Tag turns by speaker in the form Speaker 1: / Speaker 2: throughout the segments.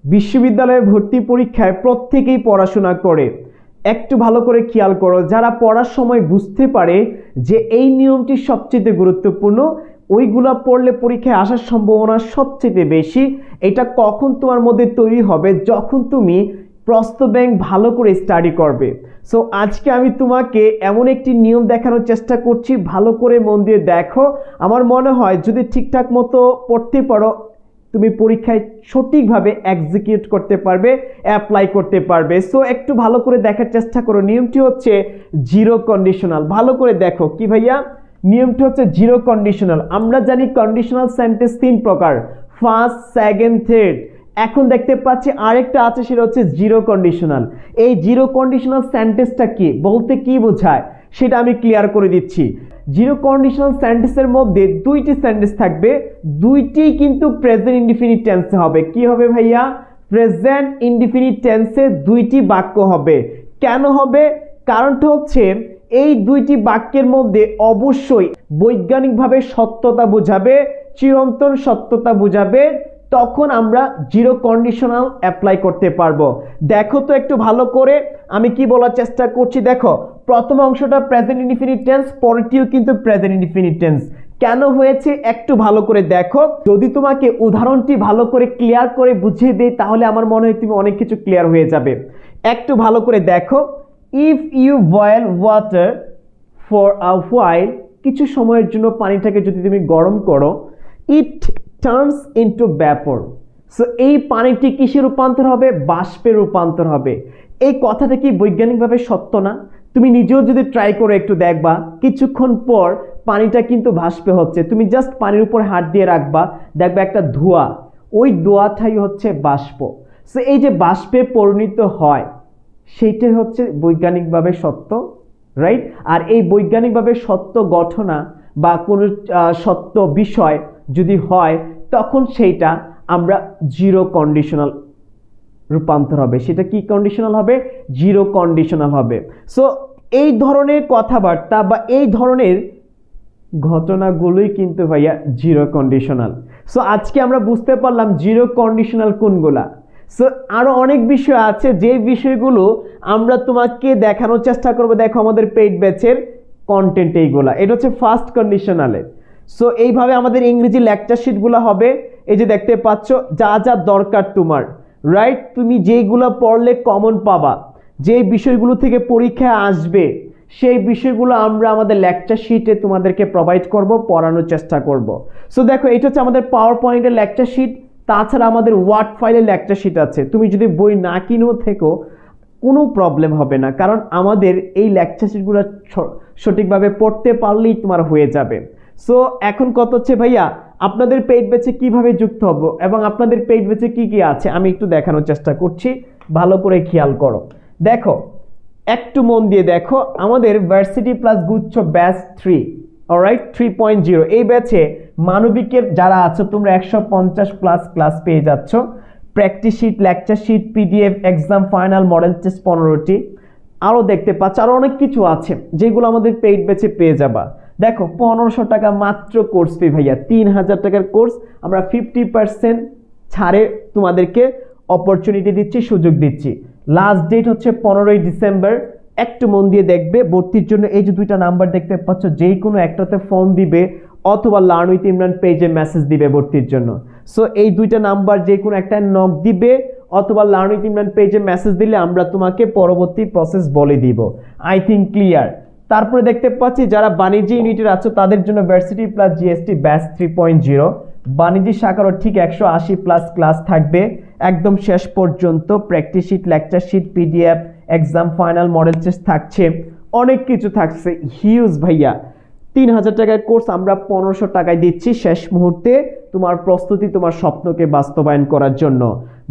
Speaker 1: বিশ্ববিদ্যালয়ে ভর্তি পরীক্ষায় প্রত্যেকেই পড়াশোনা করে। একটু ভালো করে খেয়াল করো, যারা পড়ার সময় বুঝতে পারে যে এই নিয়মটি সবচেয়ে গুরুত্বপূর্ণ, ওইগুলা পড়লে পরীক্ষায় আসার সম্ভাবনা সবচেয়ে বেশি। এটা কখন তোমার মধ্যে তৈরি হবে? যখন তুমি প্রশ্ন ব্যাংক ভালো করে স্টাডি করবে। সো আজকে আমি তোমাকে এমন একটি নিয়ম দেখানোর চেষ্টা করছি, ভালো করে মন দিয়ে দেখো। আমার মনে হয় যদি ঠিকঠাক মতো পড়তে পারো, তুমি পরীক্ষায় সঠিকভাবে এক্সিকিউট করতে পারবে, অ্যাপ্লাই করতে পারবে। সো একটু ভালো করে দেখার চেষ্টা করো। নিয়মটি হচ্ছে জিরো কন্ডিশনাল। ভালো করে দেখো কি ভাইয়া, নিয়মটি হচ্ছে জিরো কন্ডিশনাল। আমরা জানি কন্ডিশনাল সেন্টেন্স তিন প্রকার, ফার্স্ট, সেকেন্ড, থার্ড। এখন দেখতে পাচ্ছি আরেকটা আছে, সেটা হচ্ছে জিরো কন্ডিশনাল। এই জিরো কন্ডিশনাল সেন্টেন্সটা কি, বলতে কি বোঝায় সেটা আমি ক্লিয়ার করে দিচ্ছি। জিরো কন্ডিশনাল সেন্টেন্সের মধ্যে দুইটি সেন্টেন্স থাকবে, দুইটি কিন্তু প্রেজেন্ট ইনডিফিনিট টেন্সে হবে। কি হবে ভাইয়া? প্রেজেন্ট ইনডিফিনিট টেন্সে দুইটি বাক্য হবে। কেন হবে? কারণটা হচ্ছে এই দুইটি বাক্যের মধ্যে অবশ্যই বৈজ্ঞানিকভাবে সত্যতা বোঝাবে, চিরন্তন সত্যতা বোঝাবে, তখন আমরা জিরো কন্ডিশনাল অ্যাপ্লাই করতে পারবো। দেখো তো একটু ভালো করে আমি কি বলার চেষ্টা করছি। দেখো, প্রথম অংশটা প্রেজেন্ট ইনডিফিনিট টেন্স, পরেরটিও কিন্তু প্রেজেন্ট ইনডিফিনিট টেন্স। কেন হয়েছে একটু ভালো করে দেখো। যদি তোমাকে উদাহরণটি ভালো করে ক্লিয়ার করে বুঝিয়ে দেই, তাহলে আমার মনে হয় তুমি অনেক কিছু ক্লিয়ার হয়ে যাবে। একটু ভালো করে দেখো, if you boil water for a while, কিছু সময়ের জন্য পানিটাকে যদি তুমি গরম করো, it turns into vapour. So এই পানিটি কিসে রূপান্তর হবে? বাষ্পে রূপান্তর হবে। এই কথাটা কি বৈজ্ঞানিকভাবে সত্য না? তুমি নিজেও যদি ট্রাই করে একটু দেখবা, কিছুক্ষণ পর পানিটা কিন্তু বাষ্পে হচ্ছে। তুমি জাস্ট পানির উপর হাত দিয়ে রাখবা, দেখবা একটা ধোঁয়া, ওই ধোঁয়াটাই হচ্ছে বাষ্প। সো এই যে বাষ্পে পরিণত হয়, সেইটাই হচ্ছে বৈজ্ঞানিকভাবে সত্য, রাইট? আর এই বৈজ্ঞানিকভাবে সত্য ঘটনা বা কোনো সত্য বিষয় যদি হয়, তখন সেইটা আমরা জিরো কন্ডিশনাল রূপান্তর হবে। সেটা কি কন্ডিশনাল হবে? জিরো কন্ডিশনাল হবে। সো এই ধরনের কথাবার্তা বা এই ধরনের ঘটনাগুলোই কিন্তু ভাইয়া জিরো কন্ডিশনাল। সো আজকে আমরা বুঝতে পারলাম জিরো কন্ডিশনাল কোনগুলা। সো আরো অনেক বিষয় আছে, যে বিষয়গুলো আমরা তোমাকে দেখানোর চেষ্টা করবো। দেখো আমাদের পেইড ব্যাচের কন্টেন্ট এইগুলা, এটা হচ্ছে ফার্স্ট কন্ডিশনালের। সো এইভাবে আমাদের ইংরেজি লেকচার শিটগুলো হবে। এই যে দেখতে পাচ্ছ যা যা দরকার তোমার, রাইট? তুমি যেইগুলো পড়লে কমন পাবা, যে বিষয়গুলো থেকে পরীক্ষায় আসবে, সেই বিষয়গুলো আমরা আমাদের লেকচার শিটে তোমাদেরকে প্রোভাইড করব, পড়ানোর চেষ্টা করব। সো দেখো, এটা হচ্ছে আমাদের পাওয়ার পয়েন্টের লেকচার শিট। তাছাড়া আমাদের ওয়ার্ড ফাইলের লেকচার শিট আছে। তুমি যদি বই না কিনেও থেকো, কোনো প্রবলেম হবে না, কারণ আমাদের এই লেকচার শিটগুলো সঠিকভাবে পড়তে পারলেই তোমার হয়ে যাবে। সো এখন কত হচ্ছে ভাইয়া, আপনাদের পেইড ব্যাচে কিভাবে যুক্ত হব এবং আপনাদের পেইড ব্যাচে কি কি আছে আমি একটু দেখানোর চেষ্টা করছি, ভালো করে খেয়াল করো। দেখো, একটু মন দিয়ে দেখো, আমাদের ভার্সিটি প্লাস গুচ্ছ ব্যাচ 3, অলরাইট, 3.0 এই ব্যাচে মানবিকের যারা আছো তোমরা 150 প্লাস ক্লাস পেয়ে যাচ্ছ। Practice sheet, lecture sheet, PDF, exam final, model test 15টি, আরও দেখতে পাচ্ছ আরও অনেক কিছু আছে যেগুলো আমাদের পেইড ব্যাচে পেয়ে যাবা। দেখো, 1500 টাকা মাত্র কোর্স ফি ভাইয়া, 3000 টাকার কোর্স আমরা 50% ছাড়ে তোমাদেরকে অপরচুনিটি দিচ্ছি, সুযোগ দিচ্ছি। লাস্ট ডেট হচ্ছে 15ই ডিসেম্বর। একটু মন দিয়ে দেখবে, ভর্তির জন্য এই যে দুইটা নাম্বার দেখতে পাচ্ছ, যেই কোনো একটাতে ফোন দিবে অথবা লার্ন উইথ ইমরান পেজে মেসেজ দিবে ভর্তির জন্য। সো এই দুইটা নাম্বার যে কোনো একটা নক দিবে অথবা লার্ন উইথ ইমরান পেজে মেসেজ দিলে আমরা তোমাকে পরবর্তী প্রসেস বলে দিব। I think clear. তারপরে দেখতে পাচ্ছি যারা বাণিজ্য ইউনিটের আছো তাদের জন্য ভার্সিটি প্লাস জিএসটি ব্যাচ 3.0, বাণিজ্য শাখারও ঠিক 180 প্লাস ক্লাস থাকবে একদম শেষ পর্যন্ত। Practice sheet, lecture sheet, PDF, exam final, model test থাকছে, অনেক কিছু থাকছে, হিউজ ভাইয়া। 3000 টাকার কোর্স আমরা 1500 টাকায় দিচ্ছি শেষ মুহূর্তে তোমার প্রস্তুতি, তোমার স্বপ্নকে বাস্তবায়ন করার জন্য।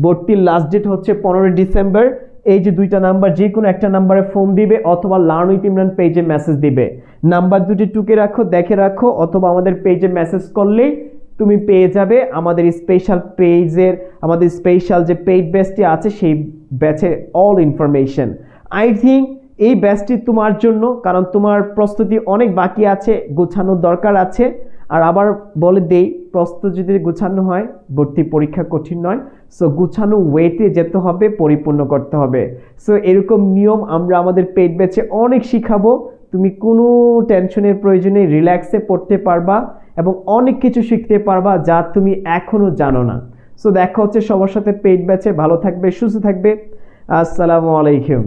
Speaker 1: ভর্তির লাস্ট ডেট হচ্ছে 15 ডিসেম্বর। এই যে দুইটা নাম্বার, যে কোনো একটা নাম্বারে ফোন দিবে অথবা লার্ন উইথ ইমরান পেজে মেসেজ দিবে। নাম্বার দুটি টুকে রাখো, দেখে রাখো, অথবা আমাদের পেজে মেসেজ করলেই তুমি পেয়ে যাবে আমাদের স্পেশাল পেজের, আমাদের স্পেশাল যে পেইড ব্যাচটি আছে সেই ব্যাচের অল ইনফরমেশন। আই থিঙ্ক এই ব্যাচটি তোমার জন্য, কারণ তোমার প্রস্তুতি অনেক বাকি আছে, গোছানোর দরকার আছে। আর আবার বলে দেই, প্রশ্ন যদি গুছানো হয় ভর্তি পরীক্ষা কঠিন নয়। সো গুছানো ওয়েতে যেতে হবে, পরিপূর্ণ করতে হবে। সো এরকম নিয়ম আমরা আমাদের পেইড ব্যাচে অনেক শিখাবো। তুমি কোনো টেনশনের প্রয়োজনে রিল্যাক্সে পড়তে পারবা এবং অনেক কিছু শিখতে পারবা যা তুমি এখনো জানো না। সো দেখা হচ্ছে সবার সাথে পেইড ব্যাচে। ভালো থাকবে, সুস্থ থাকবে। আসসালামু আলাইকুম।